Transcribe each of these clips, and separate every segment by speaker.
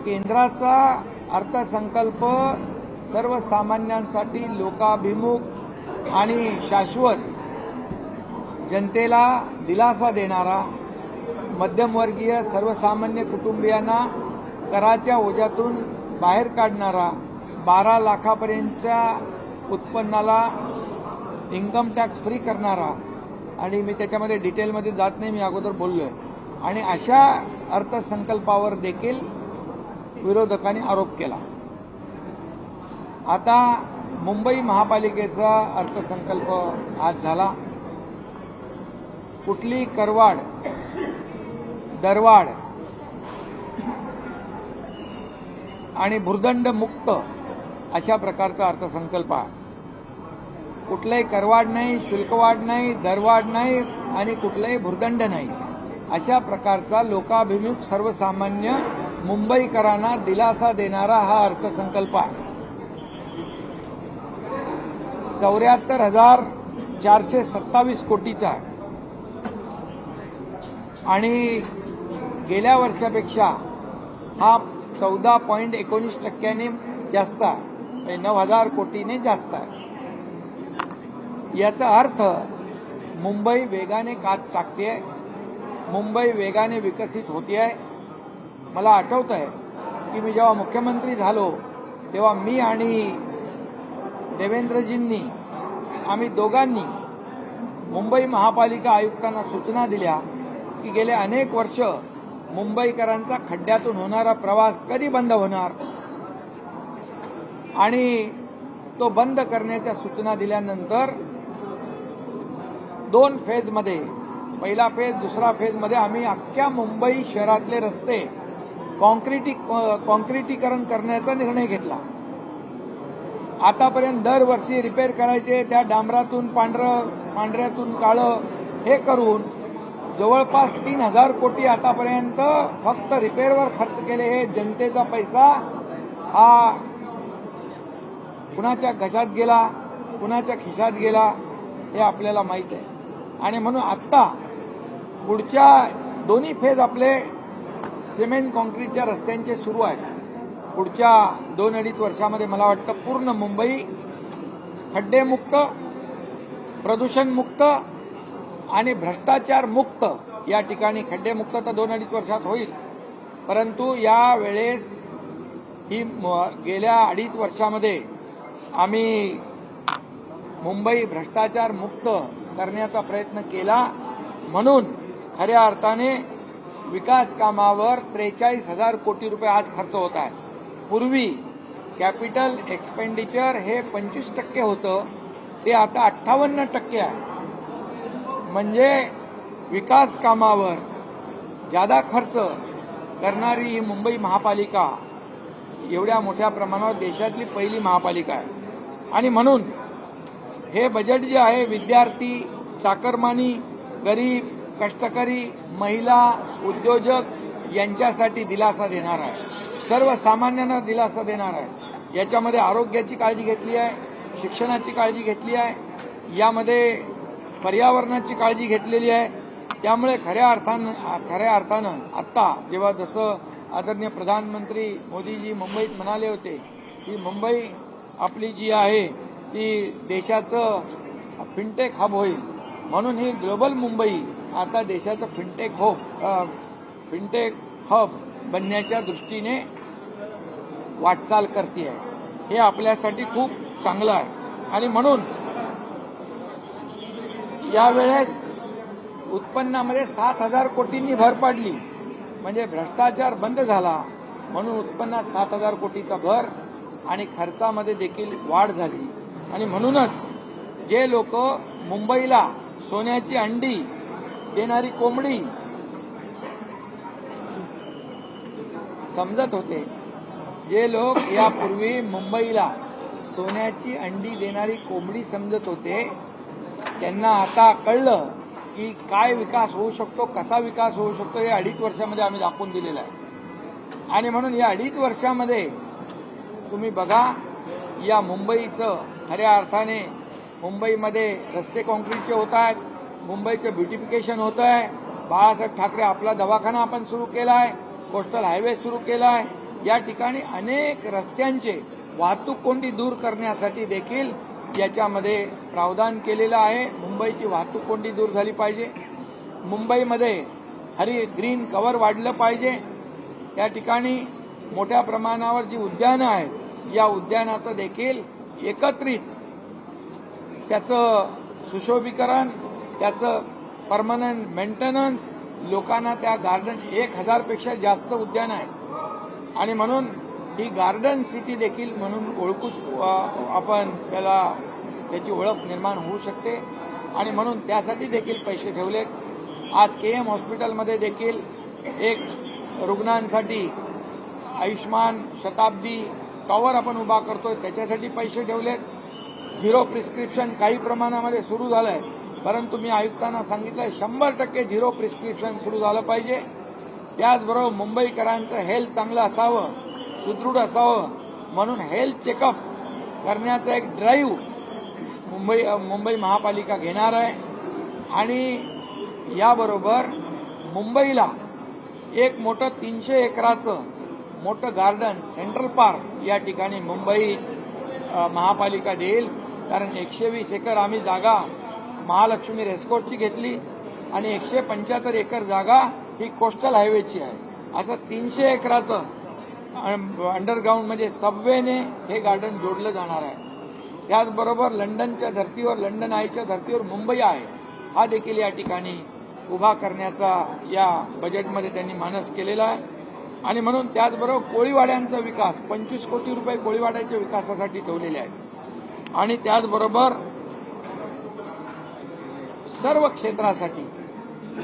Speaker 1: केंद्राचा अर्थसंकल्प सर्वसामान्यांसाठी लोकाभिमुख आणि शाश्वत जनतेला दिलासा देणारा, मध्यमवर्गीय सर्वसामान्य कुटुंबियांना कराच्या ओझ्यातून बाहेर काढणारा, 12 लाखापर्यंतच्या उत्पन्नाला इन्कम टॅक्स फ्री करणारा, आणि मी त्याच्यामध्ये डिटेलमध्ये जात नाही, मी अगोदर बोललोय, आणि अशा अर्थसंकल्पावर देखील विरोधकांनी आरोप केला. आता मुंबई महापालिकेचा अर्थसंकल्प आज झाला. कुठली करवाढ, दरवाढ आणि भुर्दंड मुक्त अशा प्रकारचा अर्थसंकल्प आहे. कुठलाही करवाढ नाही, शुल्कवाढ नाही, दरवाढ नाही आणि कुठलाही भुर्दंड नाही, अशा प्रकारचा लोकाभिमुख सर्वसामान्य मुंबईकरांना दिलासा देणारा हा अर्थसंकल्प आहे. 74,427 कोटीचा आहे आणि गेल्या वर्षापेक्षा हा 14.19% जास्त आहे, 9,000 कोटीने जास्त आहे. याचा अर्थ मुंबई वेगाने कात टाकते, मुंबई वेगाने विकसित होते आहे. मला आठवत आहे की मी जेव्हा मुख्यमंत्री झालो तेव्हा मी आणि देवेंद्रजींनी, आम्ही दोघांनी मुंबई महापालिका आयुक्तांना सूचना दिल्या की गेले अनेक वर्ष मुंबईकरांचा खड्ड्यातून होणारा प्रवास कधी बंद होणार, आणि तो बंद करण्याच्या सूचना दिल्यानंतर 2 फेजमध्ये, पहिला फेज, दुसरा फेजमध्ये आम्ही अख्ख्या मुंबई शहरातले रस्ते कॉन्क्रिटीकरण करण्याचा निर्णय घेतला. आतापर्यंत दरवर्षी रिपेअर करायचे, त्या डांबरातून पांढरं, पांढऱ्यातून काळं हे करून जवळपास 3,000 कोटी आतापर्यंत फक्त रिपेअरवर खर्च केले. हे जनतेचा पैसा हा कुणाच्या घशात गेला, कुणाच्या खिशात गेला हे आपल्याला माहीत आहे. आणि म्हणून आत्ता पुढच्या दोन्ही फेज आपले सिमेंट कॉन्क्रीटच्या रस्त्यांचे सुरू आहेत. पुढच्या 2-2.5 वर्षामध्ये मला वाटतं पूर्ण मुंबई खड्डेमुक्त, प्रदूषणमुक्त आणि भ्रष्टाचार मुक्त या ठिकाणी, खड्डेमुक्त तर 2-2.5 वर्षात होईल, परंतु या वेळेस ही गेल्या 2.5 वर्षामध्ये आम्ही मुंबई भ्रष्टाचार मुक्त करण्याचा प्रयत्न केला. म्हणून खऱ्या अर्थाने विकास कामावर 43,000 कोटी रुपये आज खर्च होत आहे. पूर्वी कॅपिटल एक्सपेंडिचर हे 25% होतं, ते आता 58% आहे. म्हणजे विकास कामावर जादा खर्च करणारी ही मुंबई महापालिका एवढ्या मोठ्या प्रमाणावर देशातली पहिली महापालिका आहे. आणि म्हणून हे बजेट जे आहे विद्यार्थी, चाकरमानी, गरीब, कष्टकरी, महिला, उद्योजक यांच्यासाठी दिलासा देणार आहे, सर्वसामान्यांना दिलासा देणार आहे. याच्यामध्ये आरोग्याची काळजी घेतली आहे, शिक्षणाची काळजी घेतली आहे, यामध्ये पर्यावरणाची काळजी घेतलेली आहे. त्यामुळे खऱ्या अर्थानं आत्ता जेव्हा जसं आदरणीय प्रधानमंत्री मोदीजी मुंबईत म्हणाले होते की मुंबई आपली जी आहे ती देशाचं फिनटेक हब होईल, म्हणून ही ग्लोबल मुंबई आता देशाचं फिनटेक हब बनण्याच्या दृष्टीने वाटचाल करते आहे. हे आपल्यासाठी खूप चांगलं आहे. आणि म्हणून यावेळेस उत्पन्नामध्ये 7,000 कोटींनी भर पडली, म्हणजे भ्रष्टाचार बंद झाला, म्हणून उत्पन्नात 7,000 कोटीचा भर आणि खर्चामध्ये देखील वाढ झाली. आणि म्हणूनच जे लोक मुंबईला सोन्याची अंडी देणारी कोंबडी समजत होते, जे लोक यापूर्वी मुंबईला सोन्याची अंडी देणारी कोंबडी समजत होते, त्यांना आता कळलं की काय विकास होऊ शकतो, कसा विकास होऊ शकतो, हे 2.5 वर्षामध्ये आम्ही दाखवून दिलेलं आहे. आणि म्हणून या 2.5 वर्षामध्ये तुम्ही बघा, या मुंबईचं खऱ्या अर्थाने मुंबईमध्ये रस्ते कॉन्क्रीटचे होत आहेत, मुंबईचं ब्युटिफिकेशन होतं आहे. बाळासाहेब ठाकरे आपला दवाखाना आपण सुरू केला आहे, कोस्टल हायवे सुरू केला आहे, या ठिकाणी अनेक रस्त्यांचे वाहतूक कोंडी दूर करण्यासाठी देखील याच्यामध्ये प्रावधान केलेलं आहे. मुंबईची वाहतूक कोंडी दूर झाली पाहिजे. मुंबईमध्ये ग्रीन कव्हर वाढलं पाहिजे. या ठिकाणी मोठ्या प्रमाणावर जी उद्यानं आहेत या उद्यानाचं देखील एकत्रित त्याचं सुशोभीकरण, त्याचं परमनंट मेंटेनन्स, लोकांना त्या गार्डन 1000 पेक्षा जास्त उद्यानं आहेत आणि म्हणून ही गार्डन सिटी देखील म्हणून ओळखू आपण त्याची ओळख निर्माण होऊ शकते आणि म्हणून त्यासाठी देखील पैसे ठेवलेत. आज केएम हॉस्पिटलमध्ये देखील एक रुग्णांसाठी आयुष्मान शताब्दी टॉवर आपण उभा करतोय, त्याच्यासाठी पैसे ठेवलेत. झिरो प्रिस्क्रिप्शन काही प्रमाणामध्ये सुरू झालंय, परंतु मी आयुक्तांना सांगितलंय 100% झिरो प्रिस्क्रिप्शन सुरू झालं पाहिजे. त्याचबरोबर मुंबईकरांचं हेल्थ चांगलं असावं, सुदृढ असावं म्हणून हेल्थ चेकअप करण्याचं एक ड्राईव्ह मुंबई महापालिका घेणार आहे आणि याबरोबर मुंबईला एक मोठं 300 एकराचं मोठं गार्डन सेंट्रल पार्क या ठिकाणी मुंबई महापालिका देईल. कारण 120 एकर आम्ही जागा महालक्ष्मी रेस्कोर्सची घेतली आणि 175 एकर जागा ही कोस्टल हायवेची आहे. असं 300 एकराचं अंडरग्राऊंड म्हणजे सबवेने हे गार्डन जोडलं जाणार आहे. त्याचबरोबर लंडनच्या धर्तीवर, लंडन आयच्या धर्तीवर मुंबई आहे हा देखील या ठिकाणी उभा करण्याचा या बजेटमध्ये त्यांनी मानस केलेला आहे आणि म्हणून त्याचबरोबर कोळीवाड्यांचा विकास 25 कोटी रुपये कोळीवाड्याच्या विकासासाठी ठेवलेले आहेत आणि त्याचबरोबर सर्व क्षेत्रासाठी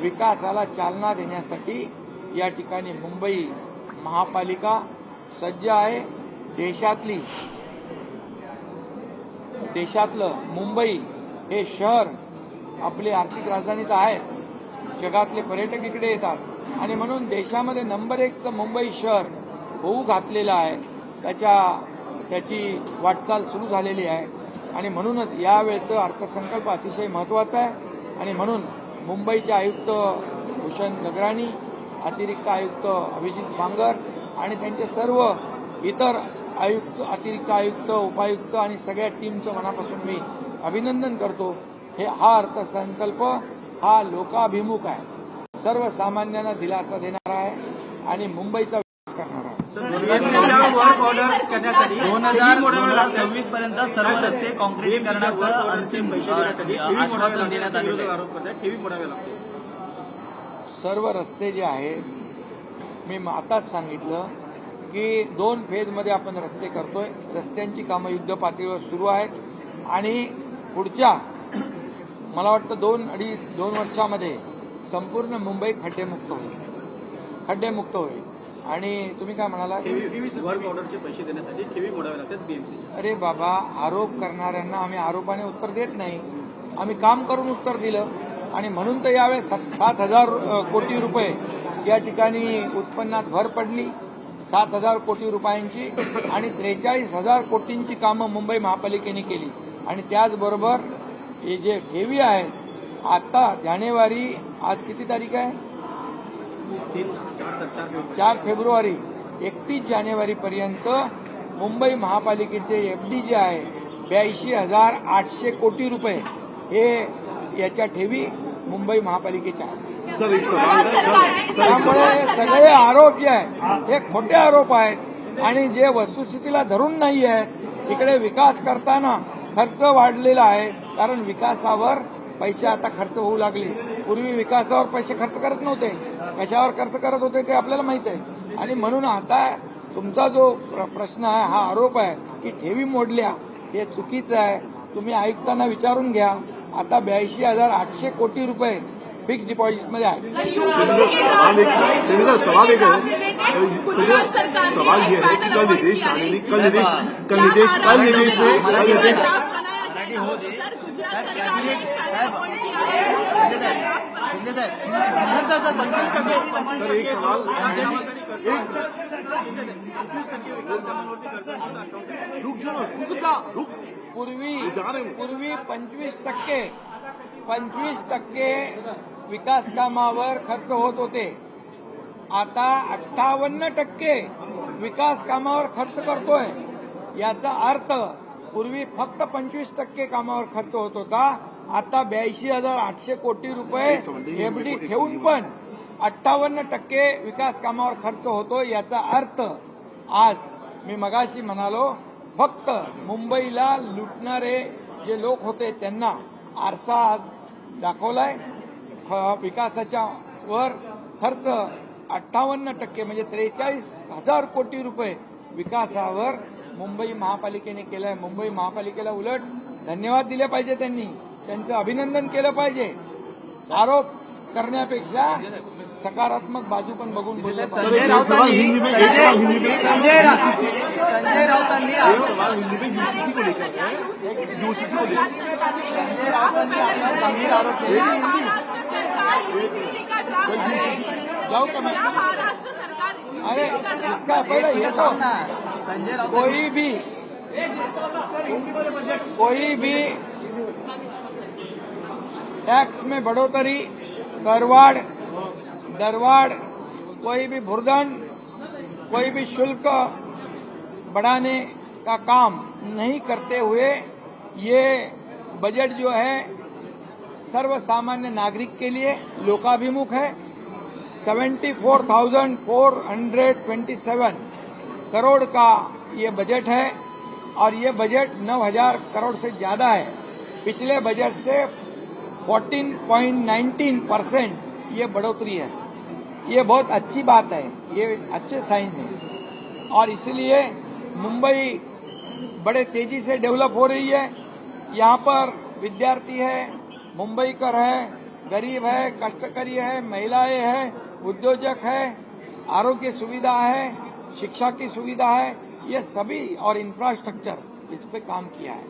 Speaker 1: विकासाला चालना देण्यासाठी या ठिकाणी मुंबई महापालिका सज्ज आहे. देशातलं मुंबई हे शहर आपली आर्थिक राजधानी तर आहे, जगातले पर्यटक इकडे येतात आणि म्हणून देशामध्ये नंबर 1चं मुंबई शहर होऊ घातलेलं आहे. त्याची वाटचाल सुरू झालेली आहे आणि म्हणूनच यावेळचं अर्थसंकल्प अतिशय महत्वाचा आहे आणि म्हणून मुंबईचे आयुक्त भूषण गगराणी, अतिरिक्त आयुक्त अभिजित बांगर आणि त्यांचे सर्व इतर आयुक्त, अतिरिक्त आयुक्त, उपायुक्त आणि सगळ्या टीमचं मनापासून मी अभिनंदन करतो. हा अर्थसंकल्प हा लोकाभिमुख आहे, सर्वसामान्यांना दिलासा देणारा आहे आणि मुंबईचा विकास करणारा आहे.
Speaker 2: 2026 पर्यंत सर्व रस्ते काँक्रिटीकरणाचं अंतिम आश्वासन देण्यात आलेलं आहे.
Speaker 1: सर्व रस्ते जे आहेत मी आताच सांगितलं की 2 फेजमध्ये आपण रस्ते करतोय. रस्त्यांची कामं युद्ध पातळीवर सुरू आहेत आणि पुढच्या मला वाटतं 2 वर्षामध्ये संपूर्ण मुंबई खड्डेमुक्त होईल. आणि तुम्ही काय म्हणाला?
Speaker 3: वर्क ऑर्डरचे पैसे देण्यासाठी ठेवी मोडावे लागतात बीएमसी.
Speaker 1: अरे बाबा, आरोप करणाऱ्यांना आम्ही आरोपाने उत्तर देत नाही, आम्ही काम करून उत्तर दिलं आणि म्हणून तर यावेळेस 7,000 कोटी रुपये या ठिकाणी उत्पन्नात भर पडली, 7,000 कोटी रुपयांची आणि 43,000 कोटींची कामं मुंबई महापालिकेने केली. आणि त्याचबरोबर हे जे ठेवी आहेत आता जानेवारी, आज किती तारीख आहे? 4 फेब्रुवारी 31 जानेवारीपर्यंत मुंबई महापालिकेचे एफडी जे आहे 82,800 कोटी रुपये हे याच्या ठेवी मुंबई महापालिकेच्या आहेत. त्यामुळे सगळे आरोप जे आहेत हे खोटे आरोप आहेत आणि जे वस्तुस्थितीला धरून नाही आहेत. इकडे विकास करताना खर्च वाढलेला आहे कारण विकासावर पैसे आता खर्च होऊ लागले. पूर्वी विकासावर पैसे खर्च करत नव्हते, कशावर खर्च करत होते ते आपल्याला माहित आहे. आणि म्हणून आता तुमचा जो प्रश्न आहे, हा आरोप आहे की ठेवी मोडल्या, हे चुकीचं आहे. तुम्ही आयुक्तांना विचारून घ्या. आता 82,800 कोटी रुपये फिक्स डिपॉझिटमध्ये आहे.
Speaker 4: सवाल एक है, सवाल ये है कि कल निदेश सर एक सवाल रुक
Speaker 1: पूर्वी 25% विकास कामावर खर्च होत होते, आता 58% विकास कामावर खर्च करतोय. याचा अर्थ पूर्वी फक्त 25% कामावर खर्च होत होता. आता 82,800 कोटी रुपये एफडी ठेवून पण 58% विकास कामावर खर्च होतो. याचा अर्थ आज मी मगाशी म्हणालो, फक्त मुंबईला लुटणारे जे लोक होते त्यांना आरसा दाखवलाय. विकासाच्या वर खर्च 58% म्हणजे 43,000 कोटी रुपये विकासावर मुंबई महापालिकेने केलाय. मुंबई महापालिकेला उलट धन्यवाद दिले पाहिजे. त्यांचं अभिनंदन केलं पाहिजे. आरोप करण्यापेक्षा सकारात्मक बाजू पण बघून बोललं पाहिजे.
Speaker 2: संजय राऊतांनी
Speaker 5: सवाल हिंदी में यूसीसी को लेकर है, यूसीसी को लेकर
Speaker 2: संजय राऊतांनी आपला गंभीर आरोप केला.
Speaker 4: महाराष्ट्र सरकार यूसीसी का ड्राफ्ट
Speaker 1: जाऊ का मैं?
Speaker 4: महाराष्ट्र सरकार
Speaker 1: अरे इसका पहले ये तो
Speaker 2: संजय राऊत
Speaker 1: कोई भी टैक्स में बढ़ोतरी, करवाड़, दरवाड़, कोई भी भुर्दंड, कोई भी शुल्क बढ़ाने का काम नहीं करते हुए ये बजट जो है सर्वसामान्य नागरिक के लिए लोकाभिमुख है. 74,427 करोड़ का ये बजट है और ये बजट 9,000 करोड़ से ज्यादा है. पिछले बजट से 14.19% ये बढ़ोतरी है. ये बहुत अच्छी बात है, ये अच्छे साइन है. और इसलिए मुंबई बड़े तेजी से डेवलप हो रही है. यहाँ पर विद्यार्थी है, मुंबईकर है, गरीब है, कष्टकरी है, महिलाएं हैं, उद्योजक है, आरोग्य सुविधा है, शिक्षा की सुविधा है, ये सभी और इंफ्रास्ट्रक्चर इस पे काम किया है.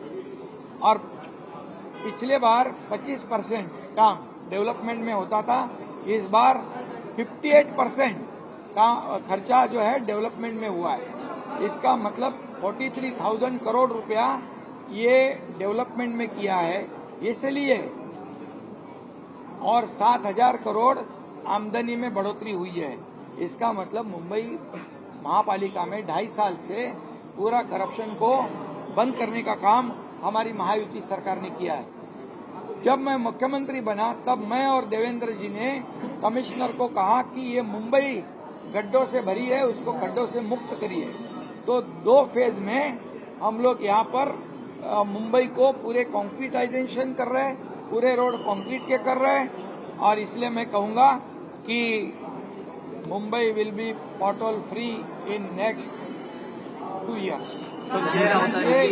Speaker 1: और पिछले बार 25% काम डेवलपमेंट में होता था. इस बार 58% का खर्चा जो है डेवलपमेंट में हुआ है. इसका मतलब 43,000 करोड़ रुपया ये डेवलपमेंट में किया है. इसलिए और 7,000 करोड़ आमदनी में बढ़ोतरी हुई है. इसका मतलब मुंबई महापालिका में 2.5 साल से पूरा करप्शन को बंद करने का काम हमारी महायुति सरकार ने किया है. जब मैं मुख्यमंत्री बना तब मैं और देवेंद्र जी ने कमिश्नर को कहा कि ये मुंबई गड्ढों से भरी है, उसको गड्ढों से मुक्त करिए. तो 2 फेज में हम लोग यहाँ पर मुंबई को पूरे कॉन्क्रीटाइजेशन कर रहे हैं, पूरे रोड कंक्रीट के कर रहे हैं. और इसलिए मैं कहूंगा कि Mumbai will be pothole free in next 2 years.
Speaker 2: Sanjay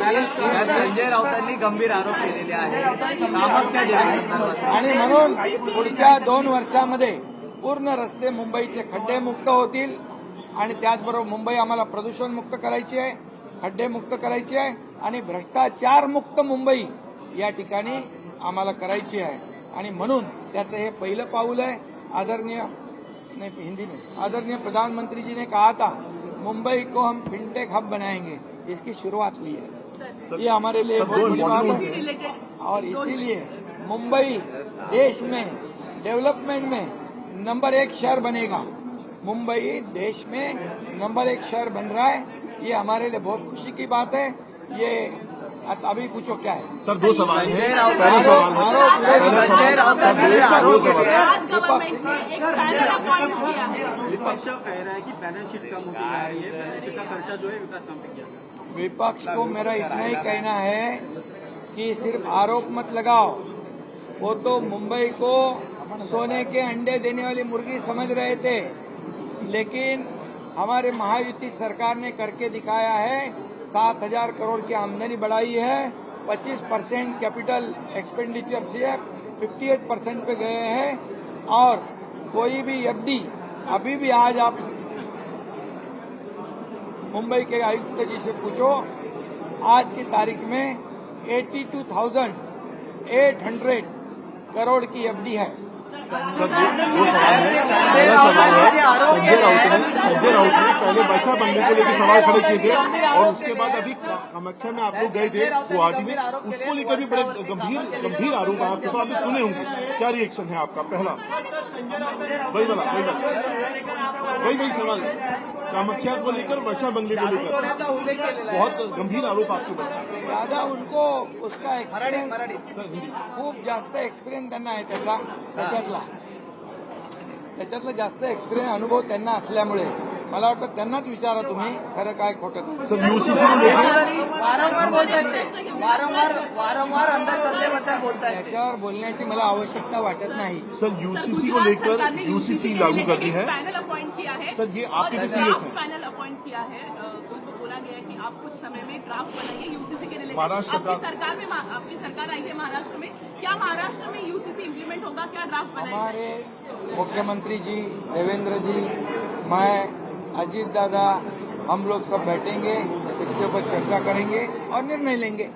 Speaker 2: राऊतांनी गंभीर आरोप केलेले आहेत कामाच्या देण्यासंदर्भात.
Speaker 1: आणि म्हणून पुढच्या 2 वर्षामध्ये पूर्ण रस्ते मुंबईचे खड्डे मुक्त होतील. आणि त्याचबरोबर मुंबई आम्हाला प्रदूषण मुक्त करायची आहे, खड्डे मुक्त करायची आहे आणि भ्रष्टाचार मुक्त मुंबई या ठिकाणी आम्हाला करायची आहे. आणि म्हणून त्याचं हे पहिलं पाऊल आहे. आदरणीय प्रधानमंत्री जी ने कहा था मुंबई को हम फिनटेक हब बनाएंगे. इसकी शुरुआत हुई है. ये हमारे लिए बहुत बड़ी बात है. और इसीलिए मुंबई देश में डेवलपमेंट में नंबर 1 शहर बनेगा. मुंबई देश में नंबर 1 शहर बन रहा है. ये हमारे लिए बहुत खुशी की बात है. ये अभी पूछो क्या है
Speaker 5: सर. 2 सवाल हैं.
Speaker 2: संजय
Speaker 5: पहला सवाल
Speaker 4: आज गवर्नमेंट ने एक पैनल अपॉइंट किया है.
Speaker 3: विपक्ष कह रहा है कि बैलेंस शीट कम होती जा रही है, बैलेंस शीट का खर्चा जो है विकास काम पे किया जाए.
Speaker 1: विपक्ष को मेरा इतना ही कहना है कि सिर्फ आरोप मत लगाओ. वो तो मुंबई को सोने के अंडे देने वाली मुर्गी समझ रहे थे, लेकिन हमारे महायुति सरकार ने करके दिखाया है. 7,000 करोड़ की आमदनी बढ़ाई है. 25% कैपिटल एक्सपेंडिचर से 58% पे गए हैं. और कोई भी एफडी अभी भी आज आप मुंबई के आयुक्त जी से पूछो, आज की तारीख में 82,800 करोड़ की एफडी है.
Speaker 5: सर वो सवाल है, पहला सवाल है संजय राउत ने पहले वर्षा बंगले को लेकर सवाल खड़े किए थे और उसके बाद अभी कामाख्या में आप लोग गए थे गुवाहाटी में, उसको लेकर भी बड़े गंभीर आरोप है आपके, तो आपने सुने होंगे। क्या रिएक्शन है आपका? पहला वही सवाल है, कामाख्या को लेकर वर्षा बंगले को लेकर
Speaker 2: उल्लेख केलेला आहे.
Speaker 5: बहुत गंभीर आरोप आपके ऊपर।
Speaker 1: दादा उनको उसका एक्सपिरियन्स
Speaker 2: मराठी.
Speaker 5: सर हिंदी
Speaker 1: खूप जास्त एक्सपिरियन्स त्यांना आहे त्याच्यातला जास्त एक्सपिरियन्स अनुभव त्यांना असल्यामुळे मला वाटतं त्यांनाच विचारा तुम्ही खरं काय खोटं काय.
Speaker 5: सर यूसीसी को लेकर
Speaker 2: वारंवार बोलतायत ते. वारंवार अंधश्रद्धेबद्दल बोलतायत.
Speaker 1: त्याच्यावर बोलण्याची मला आवश्यकता वाटत नाही.
Speaker 5: सर यूसीसी को लेकर यूसीसी लागू करनी है
Speaker 4: पैनल अपॉइंट किया है
Speaker 5: सर, ये आपके लिए सीरियस है।
Speaker 4: पैनल अपॉइंट किया है उनको बोला गया है कि आप कुछ समय में ड्राफ्ट बनाइए यूसीसी के रिलेटेड।
Speaker 5: महाराष्ट्र का-
Speaker 4: आपकी सरकार आई है महाराष्ट्र में, क्या महाराष्ट्र में यूसीसी इम्प्लीमेंट होगा? क्या ड्राफ्ट बनाएंगे?
Speaker 1: हमारे मुख्यमंत्री जी देवेंद्र जी, मैं, अजीत दादा, हम लोग सब बैठेंगे, इसके ऊपर चर्चा करेंगे और निर्णय लेंगे.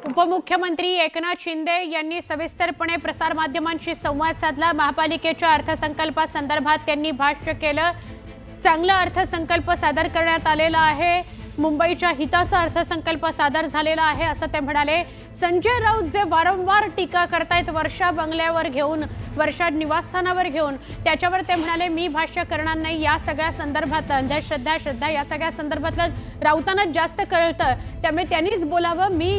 Speaker 6: उपमुख्यमंत्री एकनाथ शिंदे यांनी सविस्तरपणे प्रसारमाध्यमांशी संवाद साधला. महापालिकेच्या अर्थसंकल्पासंदर्भात त्यांनी भाष्य केलं. चांगला अर्थसंकल्प सादर करण्यात आलेला आहे. मुंबईच्या हिताचा अर्थसंकल्प सादर झालेला आहे असं ते म्हणाले. संजय राऊत जे वारंवार टीका करतायत वर्षा बंगल्यावर घेऊन, वर्षा निवासस्थानावर घेऊन, त्याच्यावर ते म्हणाले मी भाष्य करणार नाही. या सगळ्या संदर्भात अंधश्रद्धा, श्रद्धा या सगळ्या संदर्भातलं राऊतांना जास्त कळतं, त्यामुळे त्यांनीच बोलावं. मी